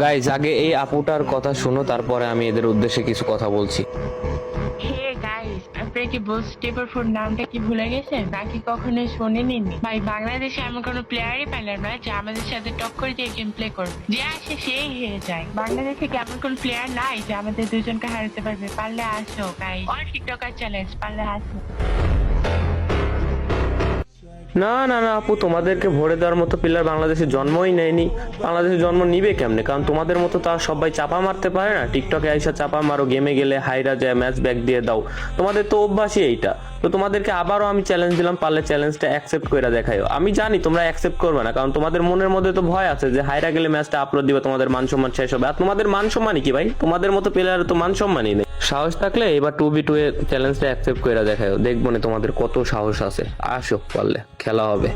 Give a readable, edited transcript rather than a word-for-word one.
Guys আগে এই আপুটার কথা শুনো, তারপরে আমি এদের উদ্দেশ্যে কিছু কথা বলছি। হে গাইস, আপনারা কি বুল স্টেপার ফোর নামটা কি ভুলে গেছেন নাকি কখনো শোনেননি? ভাই বাংলাদেশে এমন কোনো প্লেয়ারই পেলাম না যে আমাদের সাথে টক্কর দিয়ে গেম প্লে করবে, যে আসে সেই হেরে যায়। বাংলাদেশে কি এমন কোন প্লেয়ার নাই যে আমাদের দুজনকে হারাতে পারবে? পারলে আসো গাইস, অল টিকটকার চ্যালেঞ্জ, পারলে আসো। না না না আপু, তোমাদেরকে ভরে দেওয়ার মতো প্লেয়ার বাংলাদেশে জন্মই নেয়নি। বাংলাদেশে জন্ম নিবে কেমনে? কারণ তোমাদের মতো তো আর সবাই চাপা মারতে পারে না। টিকটকে আইসা চাপা মারো, গেমে গেলে হাইরা যায়, ম্যাচ ব্যাক দিয়ে দাও। তোমাদের তো অভ্যাসই এইটা। তো তোমাদেরকে আবারও আমি চ্যালেঞ্জ দিলাম, পারলে চ্যালেঞ্জটা অ্যাকসেপ্ট করে দেখাইও। আমি জানি তোমরা অ্যাকসেপ্ট করবে না, কারণ তোমাদের মনের মধ্যে তো ভয় আছে যে হাইরা গেলে ম্যাচটা আপলোড দিবে, তোমাদের মান সম্মান শেষ হবে। আর তোমাদের মান সম্মানই কি ভাই? তোমাদের মতো প্লেয়ারের তো মান সম্মানই নেই। সাহস থাকলে এবার 2v2 এ চ্যালেঞ্জটা অ্যাকসেপ্ট করে দেখাইও, দেখবো না তোমাদের কত সাহস আছে। আসো, পারলে খেলা হবে।